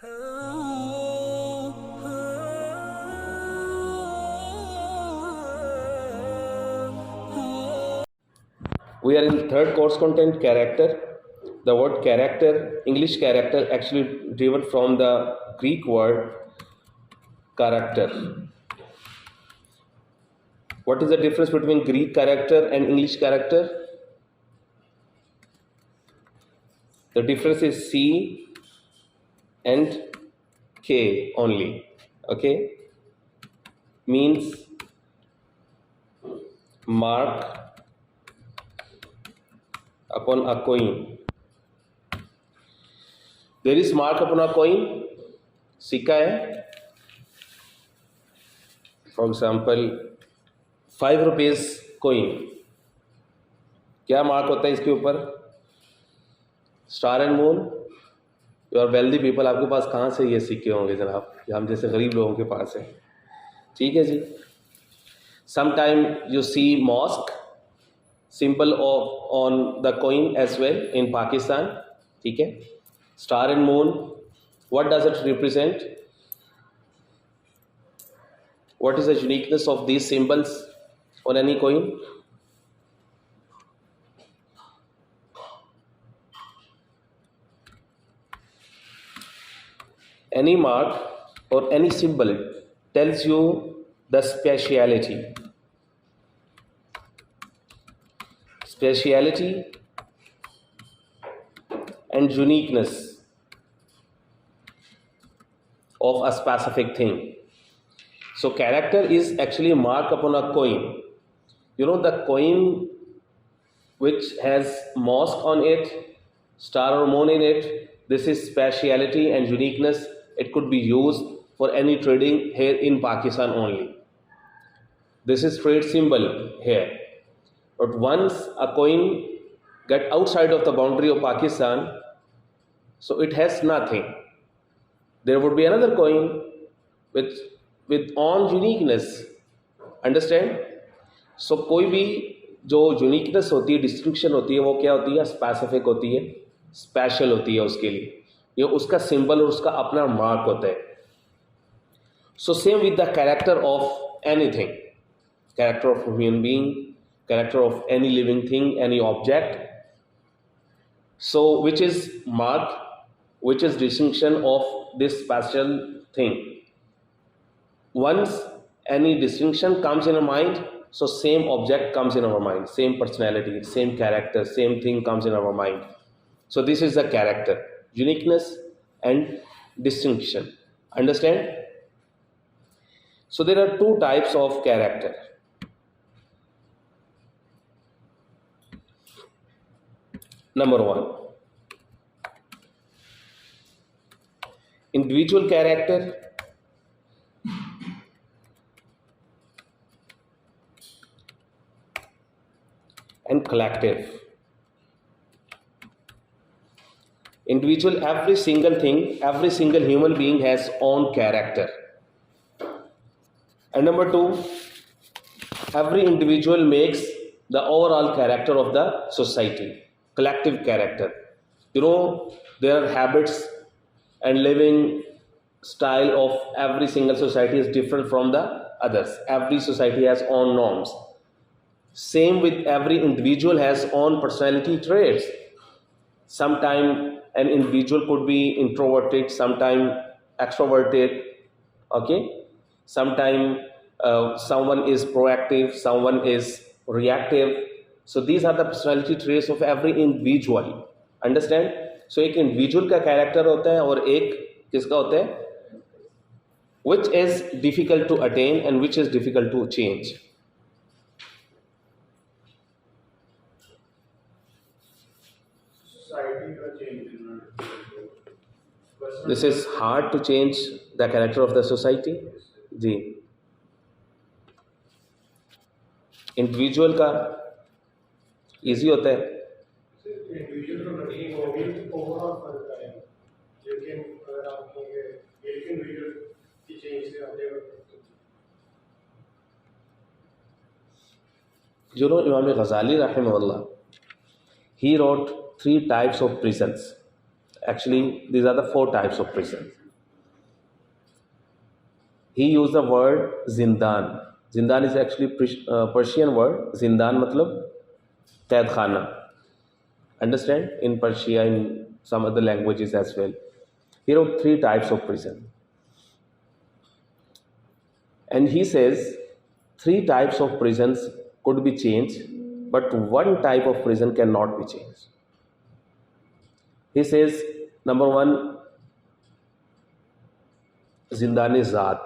We are in third course content, character. The word character, English character, actually derived from the Greek word character. What is the difference between Greek character and English character? The difference is C and K only. Okay? Means mark upon a coin. There is mark upon a coin. सिक्का है. For example, 5 rupees coin. क्या mark होता है इसके ऊपर? Star and moon. You are wealthy people, आपके पास कहाँ से ये सिक्के होंगे जनाब? हम जैसे गरीब लोगों के पास है. ठीक है जी. Sometime you see mosque symbol on the coin as well in Pakistan. ठीक है. Star and moon, what does it represent? What is the uniqueness of these symbols on any coin? Any mark or any symbol tells you the speciality and uniqueness of a specific thing. So character is actually a mark upon a coin. You know, the coin which has mosque on it, star or moon in it, this is speciality and uniqueness. It could be used for any trading here in Pakistan only. This is trade symbol here. But once a coin get outside of the boundary of Pakistan, so it has nothing. There would be another coin with own uniqueness. Understand? So कोई भी जो uniqueness होती है, distinction होती है, वो क्या होती है? Specific होती है, special होती है उसके लिए. ये उसका symbol और उसका अपना mark होता है. So same with the character of anything. Character of a human being, character of any living thing, any object. So which is mark, which is distinction of this special thing. Once any distinction comes in our mind, so same object comes in our mind, same personality, same character, same thing comes in our mind. So this is the character, uniqueness and distinction. Understand? So there are two types of character. Number 1, individual character and collective. Individual, every single thing, every single human being has own character. And number 2, every individual makes the overall character of the society. Collective character. You know, there are habits and living style of every single society is different from the others. Every society has own norms. Same with every individual has own personality traits. Sometime an individual could be introverted, sometime extroverted. Okay. Sometime someone is proactive, someone is reactive. So these are the personality traits of every individual. Understand? So एक individual का character होता है और एक किसका होता है? Which is difficult to attain and which is difficult to change. Society का change. This is hard to change the character of the society. Ji. Individual का easy होता है. इंडिविजुअल तो नहीं वो भी ओवरऑल फर्क है, लेकिन अगर आप कहोगे एक इंडिविजुअल की चेंज से आगे You know, Imam Ghazali rahimahullah, he wrote 3 types of prisons. Actually, these are the 4 types of prisons. he used the word zindan. Zindan is actually Persian word. Zindan matlab qaid khana. Understand? In Persia, in some other languages as well. He wrote three types of prison. And he says three types of prisons could be changed, but one type of prison cannot be changed. He says, number one, Zindane Zat,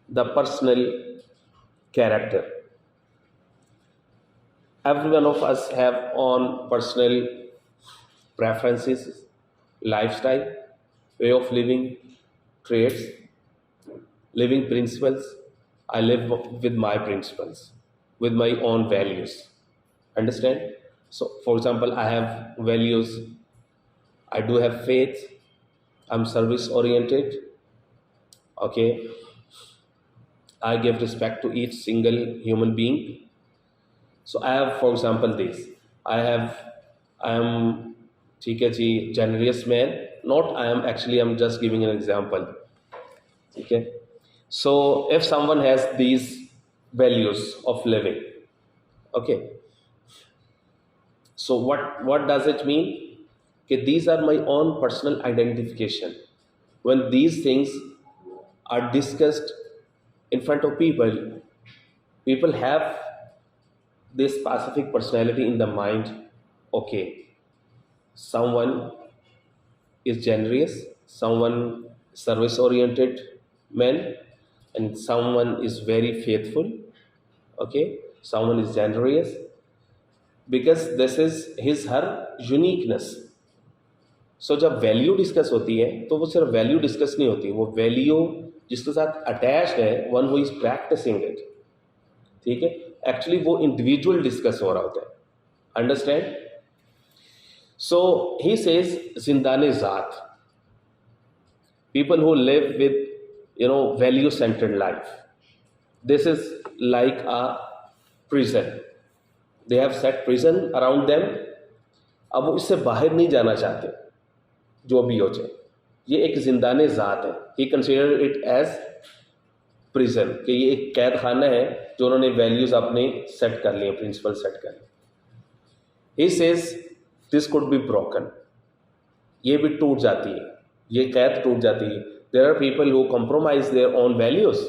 the personal character. Every one of us have own personal preferences, lifestyle, way of living, traits, living principles. I live with my principles, with my own values. Understand? So, for example, I have values. I do have faith. I'm service oriented. Okay. I give respect to each single human being. So I have, for example, this. I am ठीक है जी, generous man. Not I am, actually I'm just giving an example. Okay. So if someone has these values of living, okay. So what does it mean? Okay, these are my own personal identification. When these things are discussed in front of people, people have this specific personality in the mind. Okay, someone is generous, someone service oriented man, and someone is very faithful. Okay, someone is generous, because this is his her uniqueness. सो जब value discuss होती है तो वो सिर्फ value discuss नहीं होती, वो value जिसके साथ अटैच्ड है, one who is practising it, ठीक है, एक्चुअली वो इंडिविजुअल डिस्कस हो रहा होता है. अंडरस्टैंड? सो ही सेज जिंदाने ज़ात, people who live with value centred life. This is like a prison. They have set prison around them. अब वो इससे बाहर नहीं जाना चाहते, जो भी हो जाए. ये एक जिंदाने ज़ात है. ही कंसिडर इट एज प्रिजन, कि ये एक कैद खाना है जो उन्होंने वैल्यूज़ अपने सेट कर लिए, प्रिंसिपल सेट कर लिए. He says this could be broken. ये भी टूट जाती है, ये कैद टूट जाती है. There are people who compromise their own values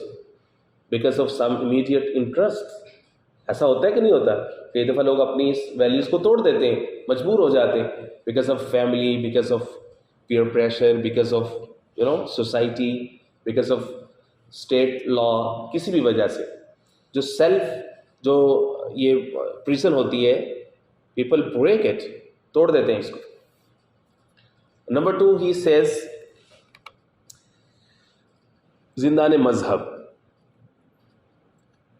because of some immediate interest. ऐसा होता है कि नहीं होता? कई दफ़ा लोग अपनी इस वैल्यूज़ को तोड़ देते हैं, मजबूर हो जाते हैं, because of family, because of peer pressure, because of society, because of state law, किसी भी वजह से जो जो ये प्रिजन होती है, people break it, तोड़ देते हैं इसको. नंबर 2, he says जिंदाने मजहब.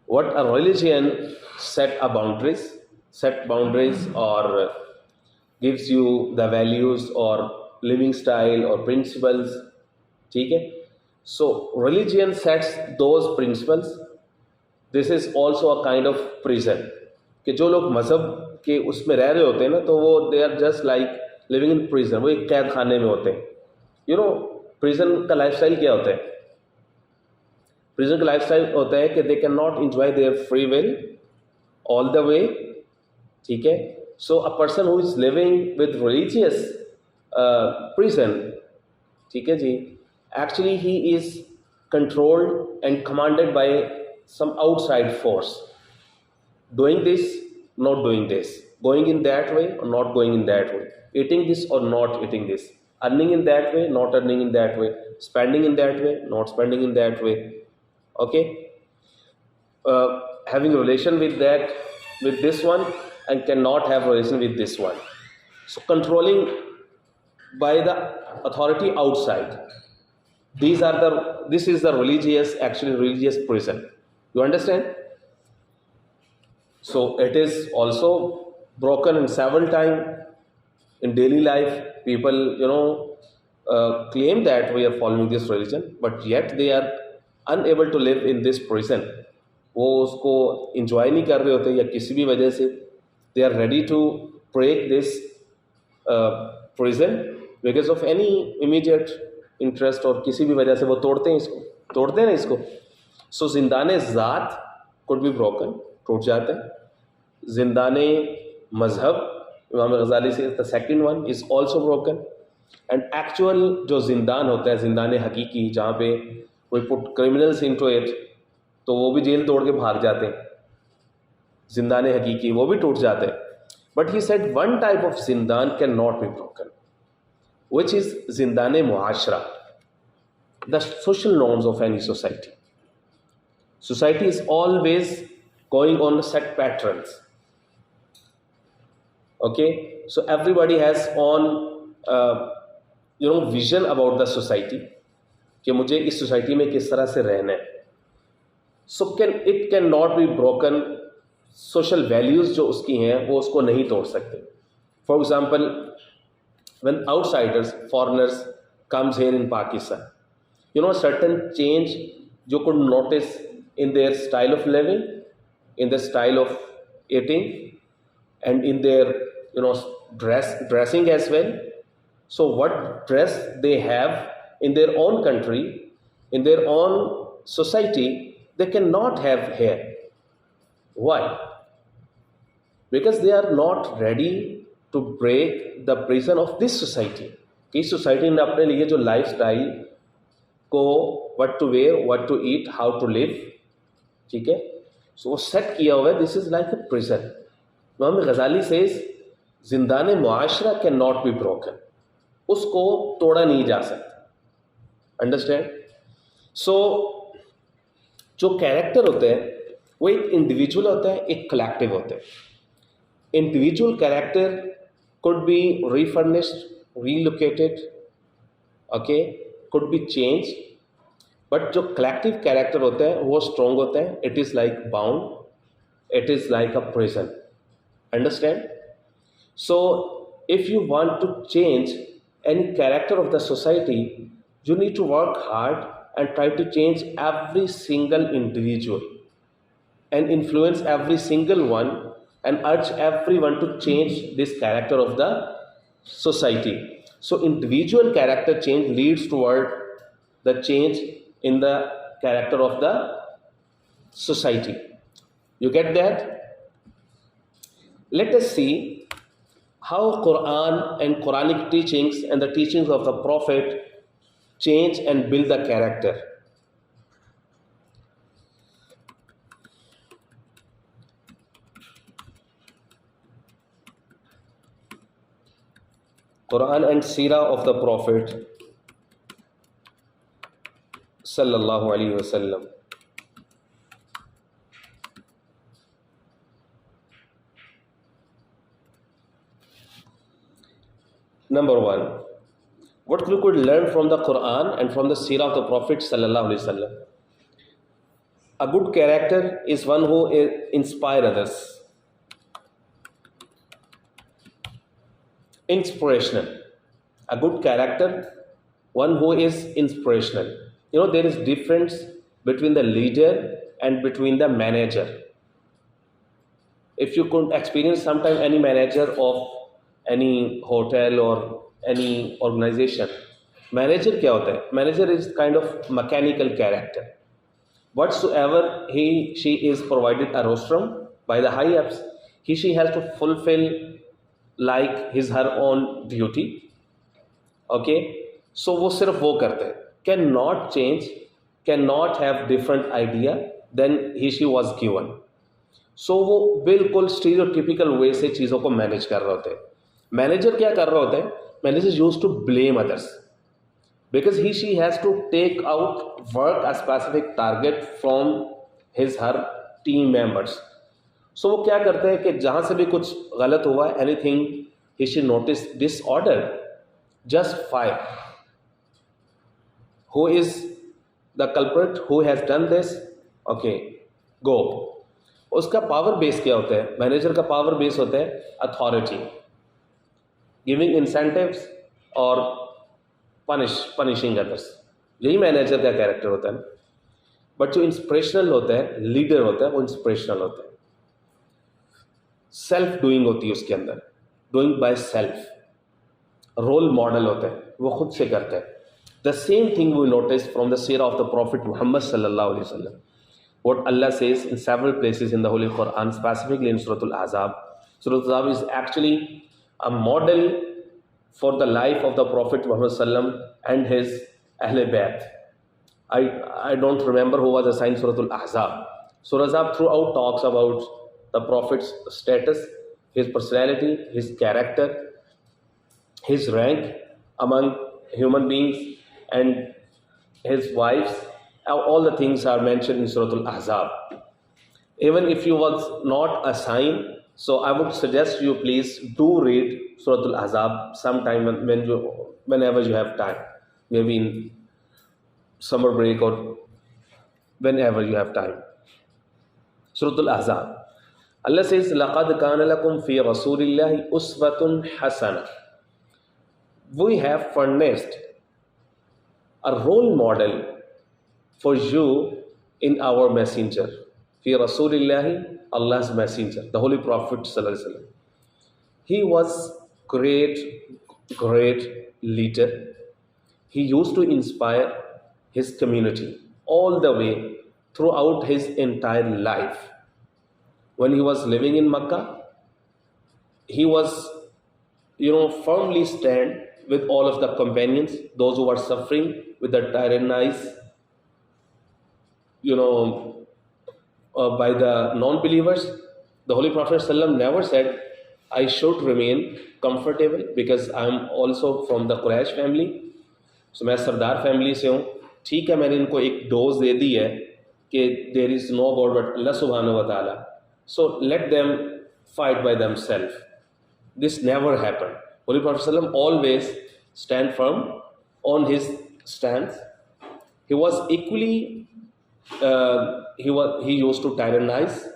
What a religion set boundaries or gives you the values or living style or principles. ठीक है. So religion sets those principles. This is also a kind of prison. कि जो लोग मजहब के उसमें रह रहे होते हैं ना, तो वो they are just like living in prison. वो एक कैद खाने में होते हैं. प्रिजन का लाइफस्टाइल क्या होता है? प्रिजन का लाइफस्टाइल होता है कि they cannot enjoy their free will all the way. ठीक है. So a person who is living with religious prison, ठीक है जी, actually he is controlled and commanded by some outside force. Doing this, not doing this, going in that way or not going in that way, eating this or not eating this, earning in that way, not earning in that way, spending in that way, not spending in that way. Okay, having a relation with this one and cannot have relation with this one. So controlling by the authority outside. This is the religious prison. You understand? So it is also broken in several times in daily life. People claim that we are following this religion, but yet they are unable to live in this prison. वो उसको enjoy नहीं कर रहे होते, या किसी भी वजह से they are ready to break this prison because of any immediate interest, और किसी भी वजह से वो तोड़ते हैं इसको. तोड़ते हैं ना इसको. सो जिंदाने ज़ात कुड बी ब्रोकन, टूट जाते हैं. जिंदाने मजहब, इमाम गजाली से the second one is also broken. And actual जो जिंदान होता है, जिंदाने हकीकी, जहाँ पे कोई पुट क्रिमिनल्स इनटू इट, तो वो भी जेल तोड़ के भाग जाते हैं. जिंदाने हकीकी वो भी टूट जाते हैं. But he said one type of जिंदान can not be broken, which is जिंदाने मुआशरा, the social norms of any society. Society is always going on set patterns. Okay, so everybody has on vision about the society कि मुझे इस society में किस तरह से रहना है. So it can not be broken. Social values जो उसकी हैं वो उसको नहीं तोड़ सकते. For example, when outsiders, foreigners comes here in Pakistan, certain change you could notice in their style of living, in their style of eating, and in their dressing as well. So what dress they have in their own country, in their own society, they cannot have here. Why? Because they are not ready to break the prison of this society. इस society ने अपने लिए जो life style को, what to wear, what to eat, how to live, ठीक है, सो वो set किया हुआ है. This is like a prison. Imam Ghazali says जिंदाने मुआशरा कैन नॉट बी ब्रोकन, उसको तोड़ा नहीं जा सकता. अंडरस्टैंड? सो जो कैरेक्टर होते हैं वो एक इंडिविजुअल होता है, एक कलेक्टिव होता है. Individual character could be refurnished, relocated, okay, could be change. But जो कलेक्टिव कैरेक्टर होता है वो स्ट्रॉन्ग होता है. It is like bound, it is like a prison. Understand? So if you want to change any character of the society, you need to work hard and try to change every single individual and influence every single one and urge everyone to change this character of the society. So individual character change leads toward the change in the character of the society. You get that? Let us see how Quran and Quranic teachings and the teachings of the Prophet change and build the character. Quran and Seerah of the Prophet sallallahu alaihi wasallam. Number one, what we could learn from the Quran and from the Seerah of the Prophet sallallahu alaihi wasallam. A good character is one who inspires others. Inspirational. A good character, one who is inspirational. There is difference between the leader and between the manager. If you could experience sometime any manager of any hotel or any organization, manager क्या होता है? Manager is kind of mechanical character. Whatsoever she is provided a rostrum by the high ups, she has to fulfill like her own duty. Okay, so वो सिर्फ वो करते हैं. Cannot change, cannot have different idea than she was given. So वो बिल्कुल stereotypical way से चीज़ों को मैनेज कर रहे होते हैं. मैनेजर क्या कर रहा होता है? Manager is used to blame others because she has to take out work a specific target from her team members. So वो क्या करते हैं कि जहाँ से भी कुछ गलत हुआ, anything he should notice disorder, just fire. Who is the culprit? Who has done this? Okay, go. उसका पावर बेस क्या होता है? मैनेजर का पावर बेस होता है अथॉरिटी, गिविंग इंसेंटिव्स और पनिशिंग अदर्स. यही मैनेजर का कैरेक्टर होता है. बट जो इंस्पिरेशनल होता है, लीडर होता है, वो इंस्पिरेशनल होता है. सेल्फ डूइंग होती है उसके अंदर, doing by self. Role model होता है, वो खुद से करता है. The same thing we notice from the seerah of the Prophet Muhammad sallallahu alaihi wasallam. What Allah says in several places in the Holy Quran, specifically in Surah Al-Ahzab. Surah Al-Ahzab is actually a model for the life of the Prophet Muhammad sallam and his Ahle Bayt. I don't remember who was assigned Surah Al-Ahzab. Surah Al-Ahzab throughout talks about the Prophet's status, his personality, his character, his rank among human beings, and his wives. All the things are mentioned in Surah Al-Ahzab. Even if you was not assigned, so I would suggest you please do read Surah Al-Ahzab sometime whenever you have time, maybe in summer break or whenever you have time. Surah Al-Ahzab. Allah says, لَقَدْ كَانَ لَكُمْ فِي رَسُولِ اللَّهِ أُسْوَةٌ حَسَنَةٌ. We have furnished a role model for you in our messenger. Fi Rasulillahi, Allah's messenger, the Holy Prophet sallallahu alaihi wasallam. He was great leader. He used to inspire his community all the way throughout his entire life. When he was living in Makkah, he was, firmly stand with all of the companions, those who are suffering with the tyrannized, by the non-believers. The Holy Prophet ﷺ never said, I should remain comfortable because I am also from the Quraysh family. So मैं सरदार family से हूँ. ठीक है, मैंने इनको एक dose दे दी है कि there is no God but Allah subhanahu wa ta'ala. So let them fight by themselves. This never happened. Holy Prophet ﷺ always stand firm on his stance. He was equally he used to tyrannize.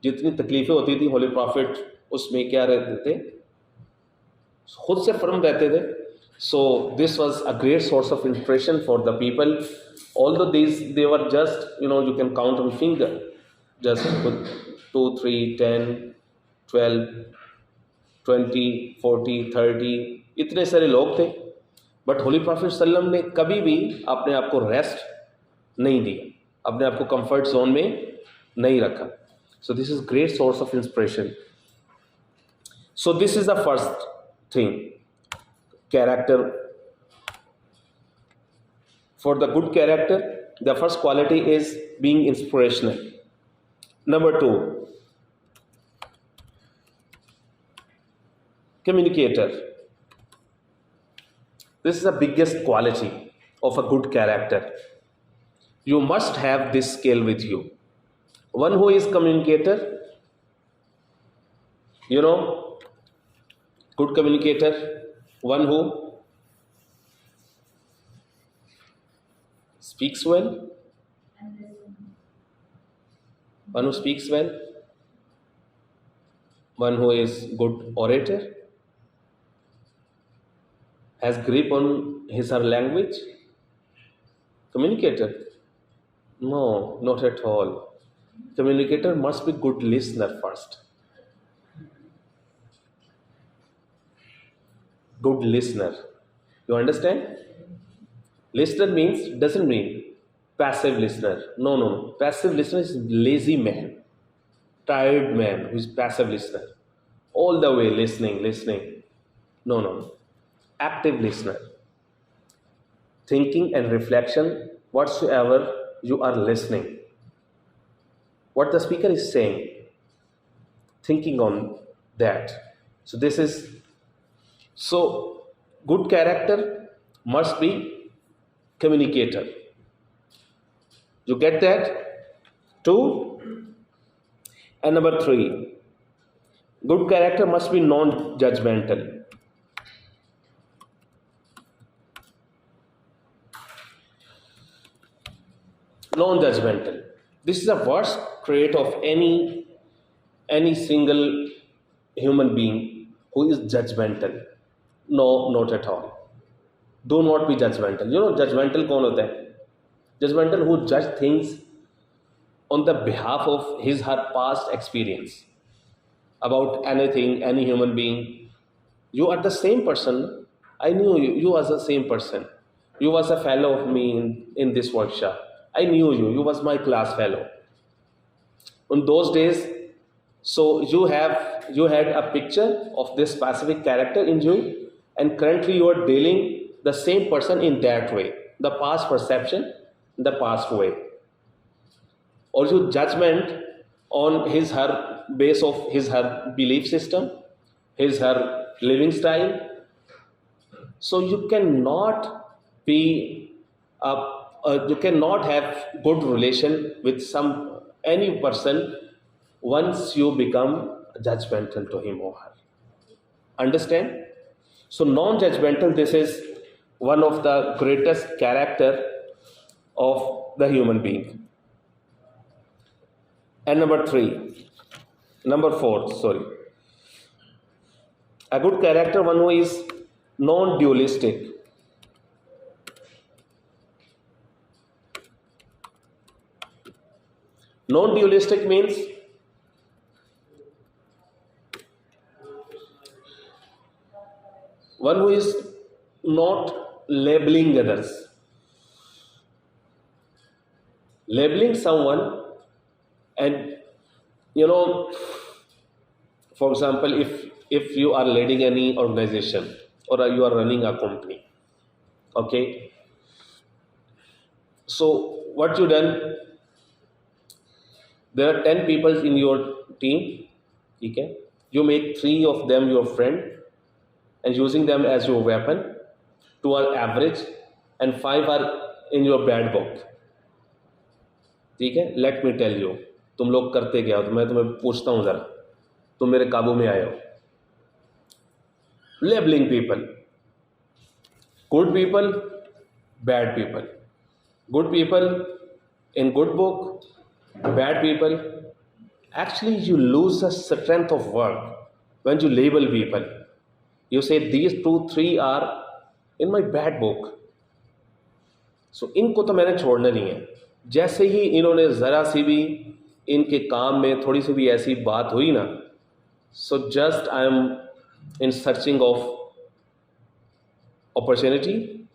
जितनी तकलीफें होती थी holy prophet उसमें क्या रहते थे, खुद से फर्म रहते थे. So this was a great source of inspiration for the people. Although they were just, you can count on finger, just 2, 3, 10, 12, 20, 40, 30, इतने सारे लोग थे. बट होली प्रॉफिट सल्लम ने कभी भी अपने आप को रेस्ट नहीं दिया, अपने आप को कंफर्ट जोन में नहीं रखा. So this is great source of inspiration. So this is the first thing, character. For the good character, the first quality is being inspirational. Number 2, communicator. This is the biggest quality of a good character. You must have this skill with you. One who is communicator, good communicator, one who speaks well, one who speaks well, one who is good orator, has grip on his or her language. Communicator? No, not at all. Communicator must be good listener first. Good listener. You understand? Listener doesn't mean passive listener. No. Passive listener is lazy man, tired man who is passive listener. All the way listening. No. Active listener. Thinking and reflection whatsoever you are listening. What the speaker is saying, thinking on that. So good character must be communicator. You get that? 2. And number 3, good character must be non-judgmental. Non-judgmental. This is the worst trait of any single human being who is judgmental. No, not at all. Do not be judgmental. Judgmental कौन होता है? Judgmental who judge things on the behalf of his or her past experience about anything, any human being. You are the same person. I knew you as the same person. You was a fellow of me in this workshop. I knew you. You was my class fellow. In those days, so you had a picture of this specific character in you, and currently you are dealing the same person in that way, the past perception, the past way, or your judgment on his her base of his her belief system, his her living style. So you cannot be you cannot have good relation with some any person once you become judgmental to him or her. Understand? So non-judgmental, this is one of the greatest character of the human being. And number four, sorry. A good character, one who is non-dualistic. Non-dualistic means one who is not labeling others. Labeling someone, and for example, if you are leading any organization or you are running a company, okay, so what you done, there are 10 people in your team, okay, you make 3 of them your friend and using them as your weapon, 2 are average and 5 are in your bad book. ठीक है, let me tell you, तुम लोग करते क्या हो, तो मैं तुम्हें पूछता हूं जरा, तुम मेरे काबू में आए हो. Labelling people, good people, bad people, good people in good book, bad people. Actually, you lose the strength of work when you label people. You say these 2-3 are in my bad book. So इनको तो मैंने छोड़ना नहीं है. जैसे ही इन्होंने ज़रा सी भी इनके काम में थोड़ी सी भी ऐसी बात हुई ना, so just I am in searching of opportunity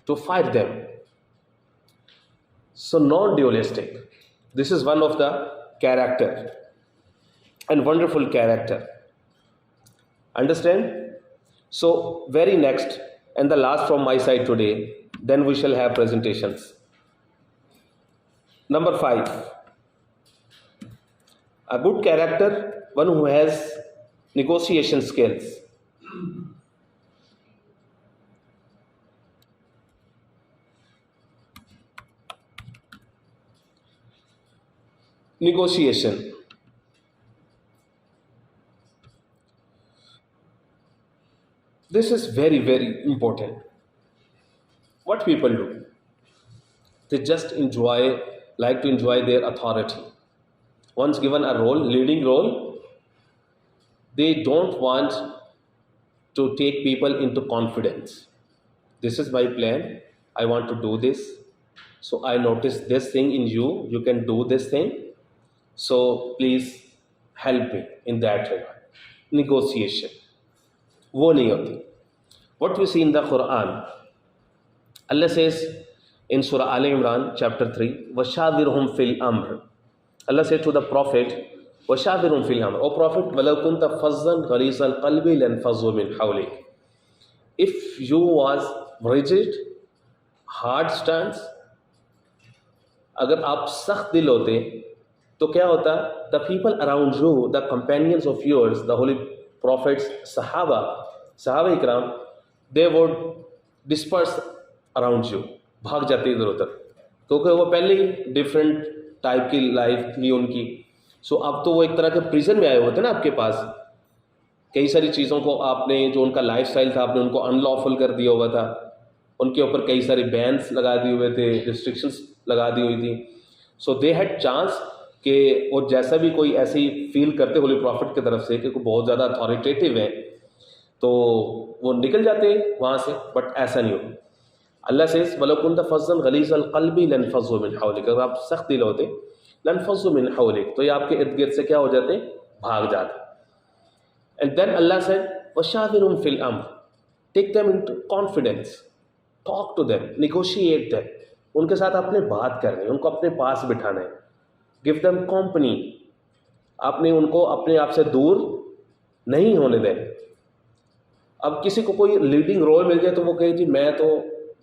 to fight them. So non-dualistic. This is one of the character and wonderful character. Understand? So very next and the last from my side today, then we shall have presentations. Number 5. A good character, one who has negotiation skills. Negotiation. This is very, very important. What people do, they just like to enjoy their authority. Once given a role, leading role, they don't want to take people into confidence. This is my plan, I want to do this, so I noticed this thing in you, you can do this thing, so please help me in that regard. Negotiation, wo nahi hoti. What we see in the Quran, Allah says in Surah Al Imran chapter 3, وَشَاوِرْهُمْ فِي الْأَمْرِ. Allah said to the Prophet, وَشَاوِرْهُمْ فِي الْأَمْرِ. O Prophet, وَلَوْ كُنْتَ فَظًّا غَلِيظَ الْقَلْبِ لَانْفَضُّوا مِنْ حَوْلِكَ. If you was rigid, hard stance, अगर आप सख्त दिल होते तो क्या होता, the people around you, the companions of yours, the holy prophets, Sahaba Ikram, they would disperse around you, भाग जाते इधर उधर, क्योंकि वो पहले ही डिफरेंट टाइप की लाइफ थी उनकी. सो अब तो वो एक तरह के प्रिजन में आए होते ना आपके पास. कई सारी चीज़ों को आपने, जो उनका लाइफ स्टाइल था, आपने उनको अनलॉफुल कर दिया हुआ था, उनके ऊपर कई सारे बैन्स लगा दिए हुए थे, रिस्ट्रिक्शंस लगा दी हुई थी. सो दे हैड चांस कि वो जैसा भी कोई ऐसे ही फील करते होली प्रॉफिट की तरफ से कि बहुत ज़्यादा अथॉरिटेटिव है, तो वो निकल जाते हैं वहाँ से. बट ऐसा नहीं हो. अल्लाह से वलो कुंत फज़्ज़न गलीज़ल क़ल्बि लनफ़ज़्ज़ू मिन हौलिक. अगर आप सख्त दिल होते, लनफ़ज़्ज़ू मिन हौलिक, तो ये आपके इर्द गिर्द से क्या हो जाते, भाग जाते. एंड देन अल्लाह से वशाविरहुम फ़िल अम्र, take them into confidence. Talk to them, negotiate them, उनके साथ आपने बात करनी है, उनको अपने पास बिठाना है, गिव देम कंपनी, आपने उनको अपने आप से दूर नहीं होने दें। अब किसी को कोई लीडिंग रोल मिल जाए तो वो कहे जी मैं तो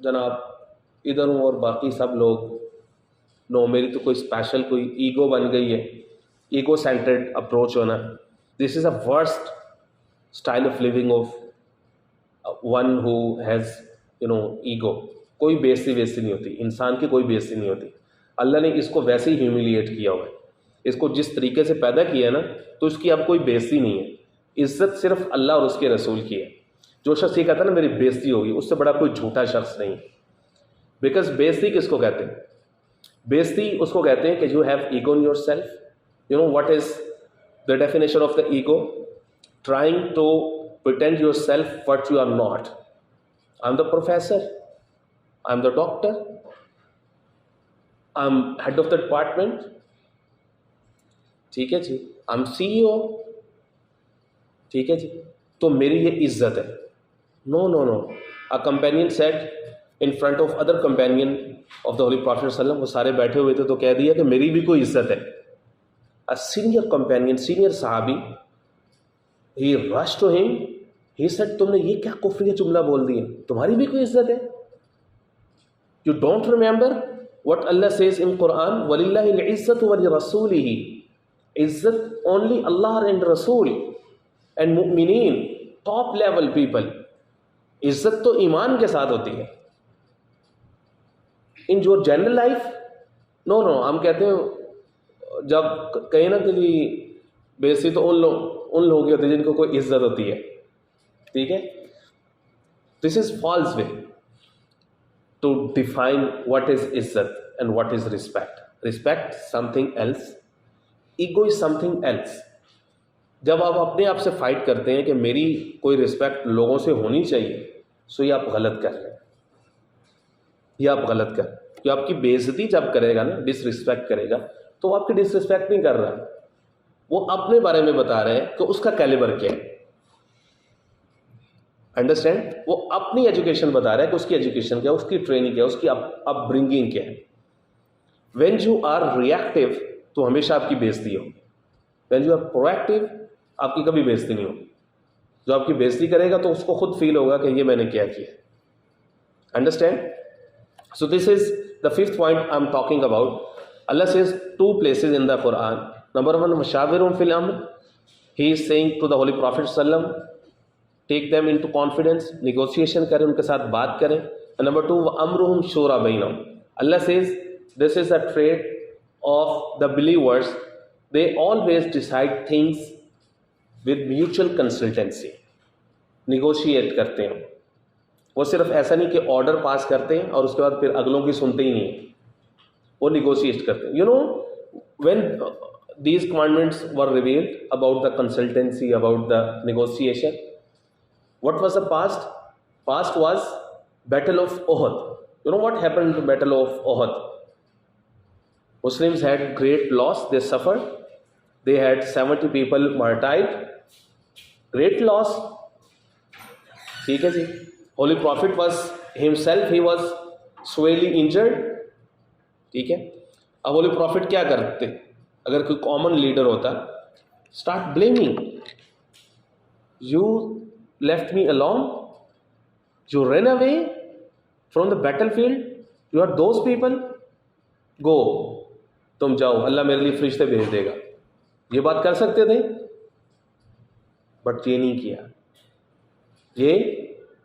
जनाब इधर हूँ और बाकी सब लोग नो, मेरी तो कोई स्पेशल कोई ईगो बन गई है, ईगो सेंटर्ड अप्रोच होना। This is a worst style of living of one who has ego. कोई बेइज्जती नहीं होती, इंसान की कोई बेइज्जती नहीं होती। अल्लाह ने इसको वैसे ही ह्यूमिलिएट किया हुआ है, इसको जिस तरीके से पैदा किया है ना, तो इसकी अब कोई बेइज्जती नहीं है। इज्जत सिर्फ अल्लाह और उसके रसूल की है। जो शख्स ये कहता है ना मेरी बेइज्जती होगी, उससे बड़ा कोई झूठा शख्स नहीं। बिकॉज बेइज्जती किसको कहते हैं? बेइज्जती उसको कहते हैं कि you have ego in yourself. You know what is the definition of the ego? Trying to pretend yourself what you are not. I am the professor, I am the doctor, I am head of the department, ठीक है जी, I am CEO, ठीक है जी, तो मेरी ये इज्जत है। No no no, a companion said in front of other companion of the holy prophet सल्लम, वो सारे बैठे हुए थे तो कह दिया कि मेरी भी कोई इज्जत है। अ सीनियर कंपेनियन, सीनियर सहाबी, he rush to him, he said तुमने ये क्या कुफ्रिया जुमला बोल दिए, तुम्हारी भी कोई इज्जत है? You don't remember what Allah says in Quran, वलिल्लाहिल इज्जतु वलिरसूलिही, इज्जत ओनली अल्लाह एंड रसूल एंड मुमिनीन, टॉप लेवल पीपल। इज्जत तो ईमान के साथ होती है। इन जो जनरल लाइफ, नो नो, हम कहते हैं जब कहीं ना कहीं बेइज्जती तो उन लोगों की होती है जिनको कोई इज्जत होती है, ठीक है। This is false way to define what is इज्जत and what is respect. Respect something else, ego is something else. जब आप अपने आप से फाइट करते हैं कि मेरी कोई रिस्पेक्ट लोगों से होनी चाहिए, सो ये आप गलत कर रहे हैं, ये आप गलत कर। कि आपकी बेइज्जती जब करेगा ना, डिसरिस्पेक्ट करेगा, तो वो आपकी डिसरिस्पेक्ट नहीं कर रहा है, वो अपने बारे में बता रहे हैं कि उसका कैलिबर क्या है। अंडरस्टैंड? वो अपनी एजुकेशन बता रहा है कि उसकी एजुकेशन क्या है, उसकी ट्रेनिंग क्या है, उसकी अपब्रिंगिंग क्या है। व्हेन यू आर रिएक्टिव तो हमेशा आपकी बेइज्जती हो, व्हेन यू आर प्रोएक्टिव आपकी कभी बेइज्जती नहीं होगी। जो आपकी बेइज्जती करेगा तो उसको खुद फील होगा कि ये मैंने क्या किया। Understand? So this is the fifth point I am talking about. Allah says two places in the Quran, number 1 मशाविरुम फिल अम्र, he is saying to the holy prophet सल्लम, take them into confidence, negotiation करें, उनके साथ बात करें। Number 2 अमरुहुम शूरा बैनहुम, Allah says this is a trait of the believers, they always decide things with mutual consultancy, negotiate करते हैं। वो सिर्फ ऐसा नहीं कि ऑर्डर पास करते हैं और उसके बाद फिर अगलों की सुनते ही नहीं, वो निगोशिएट करते हैं। You know when these commandments were revealed about the consultancy, about the negotiation, what was the past? Past was battle of Uhud. You know what happened to battle of Uhud? Muslims had great loss, they suffered, they had 70 people martyred, great loss, ठीक है जी। Holy Prophet was himself, he was severely injured, ठीक है। अब Holy Prophet क्या करते अगर कोई common leader होता? Start blaming, you left me alone, you run away from the battle field, you are those people, go, तुम जाओ, अल्लाह मेरे लिए फरिश्ते भेज देगा। ये बात कर सकते थे, बट ये नहीं किया, ये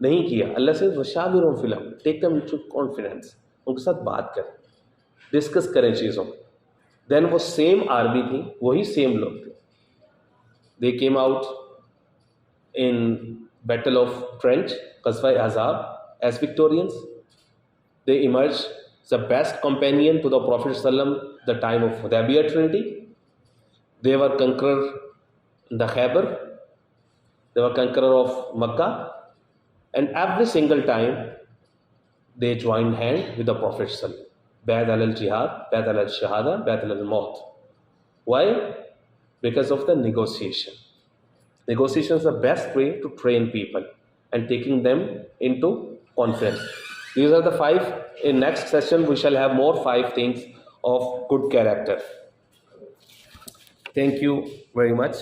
नहीं किया। अल्लाह से वशाविरुम फिल अम्र, टेक देम इनटू कॉन्फिडेंस, उनके साथ बात करें, डिस्कस करें चीज़ों। देन वो सेम आर्मी थी, वही सेम लोग थे, they came out in battle of trench, ग़ज़वा अहज़ाब as victorians, they emerge the best companion to the Prophet ﷺ, the time of Hudaybiyah treaty. They were conqueror in the Khaybar, they were conqueror of Makkah, and every single time they joined hand with the Prophet ﷺ. Bay'at al-jihad, bay'at al-shahada, bay'at al-maut. Why? Because of the negotiation. Negotiation is the best way to train people and taking them into confidence. These are the 5. In next session, we shall have more 5 things of good character. Thank you very much.